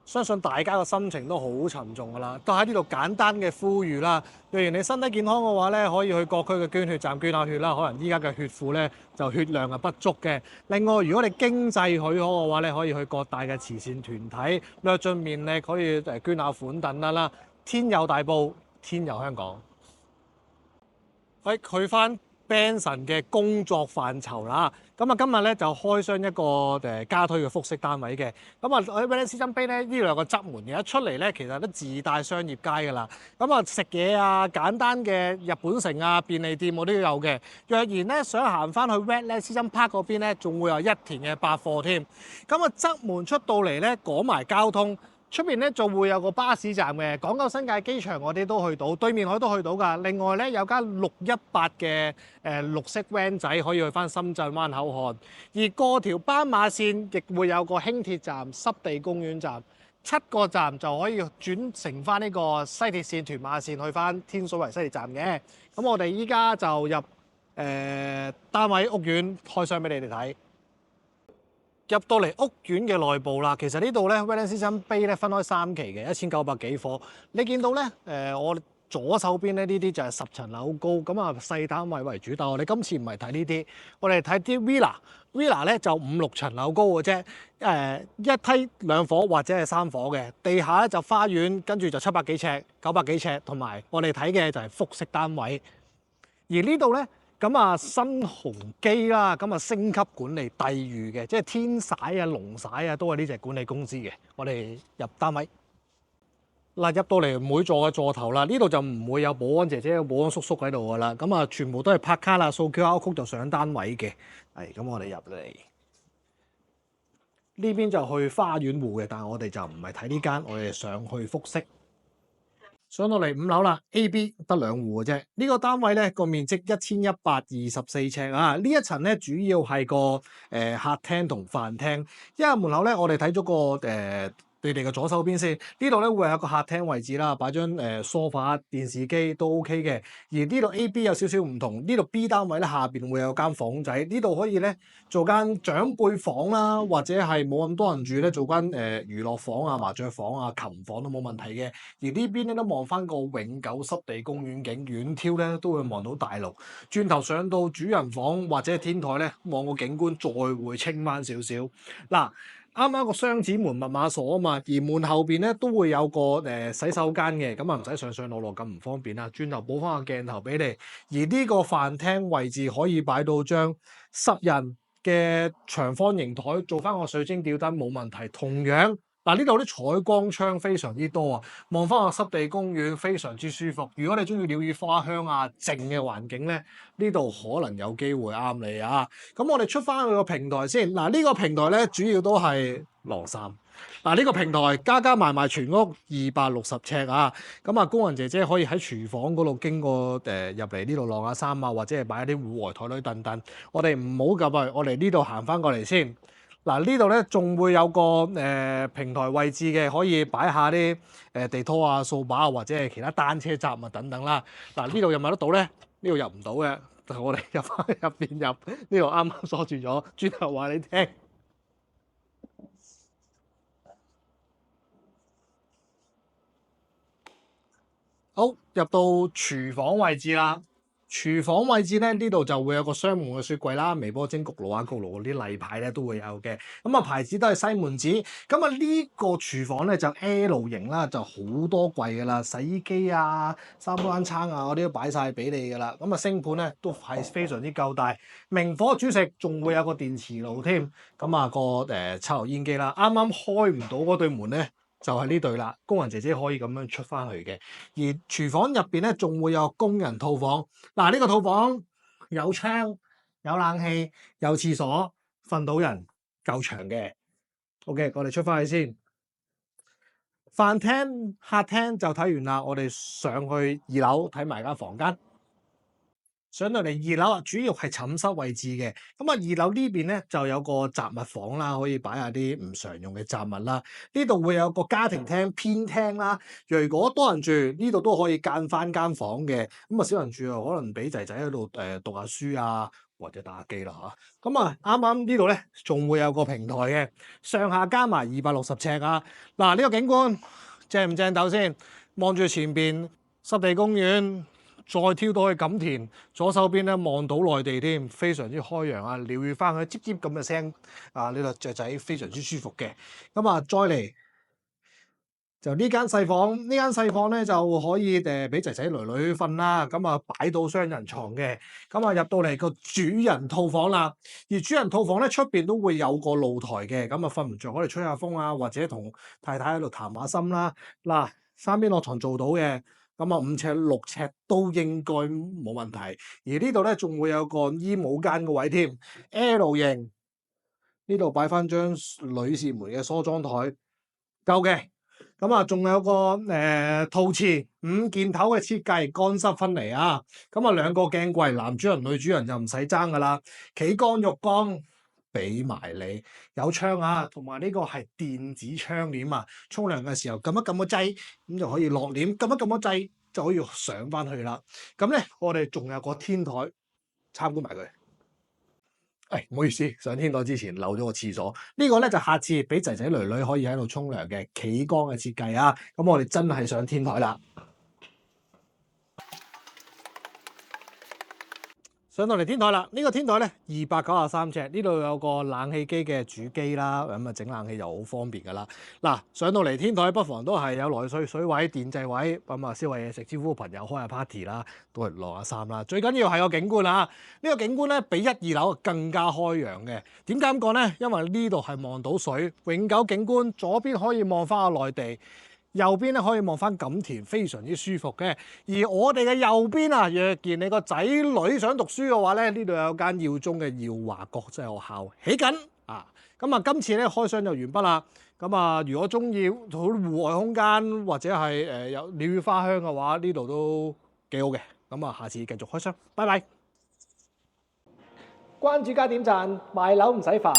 相信大家嘅心情都好沉重㗎啦，都喺呢度簡單嘅呼籲啦。若然你身體健康嘅話咧，可以去各區嘅捐血站捐下血啦。可能依家嘅血庫咧就血量係不足嘅。另外，如果你經濟許可嘅話咧，可以去各大嘅慈善團體略盡綿力，可以捐下款等啦。天佑大埔，天佑香港。去翻 Benson 嘅工作範疇啦。咁啊，今日咧就開箱一個加推嘅複式單位嘅。咁啊，喺 Wetland Seasons Bay 咧，呢兩個側門嘅一出嚟咧，其實都自帶商業街㗎啦。咁啊，食嘢啊，簡單嘅日本城啊、便利店我都有嘅。若然咧想行翻去 Wetland Seasons Park 嗰邊咧，仲會有一田嘅百貨添。咁啊，側門出到嚟咧，講埋交通。出邊咧仲會有個巴士站嘅，港九新界機場我哋都去到，對面海都去到㗎。另外咧有間618嘅綠色 van 仔可以去翻深圳灣口岸，而過條斑馬線亦會有個輕鐵站、濕地公園站，7個站就可以轉乘翻呢個西鐵線屯馬線去翻天水圍西鐵站嘅。咁我哋依家就入單位屋苑開箱俾你哋睇。入到嚟屋苑嘅內部啦，其實呢度咧 Wetland Seasons Bay 咧分開3期嘅，1900幾伙。你見到咧我左手邊咧呢啲就係10層樓高，咁啊細單位為主。但係我哋今次唔係睇呢啲，我哋睇啲 villa 咧就5、6層樓高嘅啫。一梯2伙或者係3伙嘅，地下咧就花園，跟住就700幾尺、900幾尺，同埋我哋睇嘅就係複式單位。而呢度咧。咁啊，新鴻基啦，咁啊升級管理帝裕嘅，即係天璽啊、龍璽啊，都係呢隻管理公司嘅。我哋入單位嗱，入到嚟每座嘅座頭啦，呢度就唔會有保安姐姐、保安叔叔喺度噶啦。咁啊，全部都係拍卡啦、掃 QR code 就上單位嘅。係咁，我哋入嚟呢邊就去花園戶嘅，但係我哋就唔係睇呢間，我哋上去複式。上到嚟5樓啦 ，A、B 得2戶嘅啫。呢個單位咧個面積1124尺啊。呢一層咧主要係個客廳同飯廳。因為門口咧，我哋睇咗個你哋嘅左手邊先，呢度咧會有個客廳位置啦，擺張梳化、電視機都 OK 嘅。而呢度 A、B 有少少唔同，呢度 B 單位咧下邊會有間房仔，呢度可以咧做間長輩房啦，或者係冇咁多人住咧，做間娛樂房啊、麻雀房啊、琴房都冇問題嘅。而呢邊咧都望翻個永久濕地公園景，遠眺咧都會望到大陸。轉頭上到主人房或者係天台咧，望個景觀再會清翻少少。嗱。啱啱個雙子門密碼鎖啊嘛，而門後邊咧都會有個洗手間嘅，咁啊唔使上上落落咁唔方便啦。轉頭補翻個鏡頭俾你，而呢個飯廳位置可以擺到張10人嘅長方形台，做翻個水晶吊燈冇問題。同樣嗱，呢度啲採光窗非常之多啊，望翻個濕地公園非常之舒服。如果你中意鳥語花香啊、靜嘅環境咧，呢度可能有機會啱你啊。咁我哋出翻去個平台先。嗱，呢個平台咧主要都係晾衫。嗱，呢個平台加埋全屋260尺啊。咁啊，工人姐姐可以喺廚房嗰度經過入嚟呢度晾下衫啊，或者係擺一啲戶外台女凳凳。我哋唔好咁啊，我哋呢度行翻過嚟先。嗱，呢度咧仲會有個平台位置嘅，可以擺下啲地拖啊、掃把啊，或者係其他單車雜物等等啦。嗱，呢度入唔入得到咧？呢度入唔到嘅，就我哋入翻入邊入，呢度啱啱鎖住咗。轉頭話你聽，好，入到廚房位置啦。廚房位置咧，呢度就會有個雙門嘅雪櫃啦、微波蒸焗爐啊、焗爐嗰啲例牌咧都會有嘅。咁啊，牌子都係西門子。咁啊，呢個廚房咧就 L 型啦，就好多櫃噶啦，洗衣機啊、三寶罌罉啊嗰啲都擺晒俾你噶啦。咁啊，星盤咧都係非常之夠大，明火煮食仲會有個電磁爐添。咁啊，個抽油煙機啦，啱啱開唔到嗰對門咧。就係呢對啦，工人姐姐可以咁樣出翻去嘅。而廚房入邊咧，仲會有工人套房。嗱，呢個套房有窗、有冷氣、有廁所，瞓到人夠長嘅。OK，我哋出翻去先。飯廳、客廳就睇完啦，我哋上去2樓睇埋間房間。上到嚟2樓啊，主要係寢室位置嘅。咁啊，2樓呢邊咧就有個雜物房啦，可以擺下啲唔常用嘅雜物啦。呢度會有個家庭廳、偏廳啦。如果多人住，呢度都可以間翻間房嘅。咁啊，少人住啊，可能俾仔仔喺度讀下書啊，或者打機啦嚇。咁啊，啱啱呢度咧仲會有個平台嘅，上下加埋260尺啊。嗱，呢個景觀正唔正斗先？望住前邊濕地公園，再挑到去錦田，左手邊咧望到內地添，非常之開揚啊！鳥語翻去唧唧咁嘅聲啊，呢度雀仔非常之舒服嘅。咁啊，再嚟。就呢間細房，呢間細房咧就可以俾仔仔女女瞓啦。咁啊擺到雙人床嘅。咁啊入到嚟個主人套房啦。而主人套房咧出邊都會有個露台嘅。咁啊瞓唔着可以吹下風啊，或者同太太喺度談下心啦。嗱，三邊落床做到嘅。咁啊5尺6尺都應該冇問題。而呢度咧仲會有個衣帽間個位添 ，L 型。呢度擺翻張女士們嘅梳妝台，夠嘅。咁啊，仲有個陶瓷5件頭嘅設計，乾濕分離啊！咁啊，兩個鏡櫃，男主人女主人就唔使爭噶啦。企缸浴缸俾埋你，有窗啊，同埋呢個係電子窗簾啊。沖涼嘅時候撳一撳個掣，咁就可以落簾；撳一撳個掣就可以上翻去啦。咁咧，我哋仲有個天台，參觀埋佢。唔好意思，上天台之前漏咗個廁所。呢個咧就下次俾仔仔女女可以喺度沖涼嘅企缸嘅設計啊。咁我哋真係上天台啦。上到嚟天台啦，呢個天台咧293尺，呢度有個冷氣機嘅主機啦，咁啊整冷氣就好方便噶啦。嗱，上到嚟天台不妨都係有來水位、電掣位，咁啊燒下嘢食，招呼朋友開下 party 啦，都係晾下衫啦。最緊要係個景觀啊！呢個景觀咧比1、2樓更加開揚嘅。點解咁講咧？因為呢度係望到水，永久景觀，左邊可以望翻個內地。右邊咧可以望翻錦田，非常之舒服嘅。而我哋嘅右邊啊，若然你個仔女想讀書嘅話咧，呢度有間耀中嘅耀華國際學校起緊啊。咁啊，今次咧開箱就完畢啦。咁啊，如果中意好戶外空間或者係有鳥語花香嘅話，呢度都幾好嘅。咁啊，下次繼續開箱，拜拜。關注加點讚，賣樓唔使煩。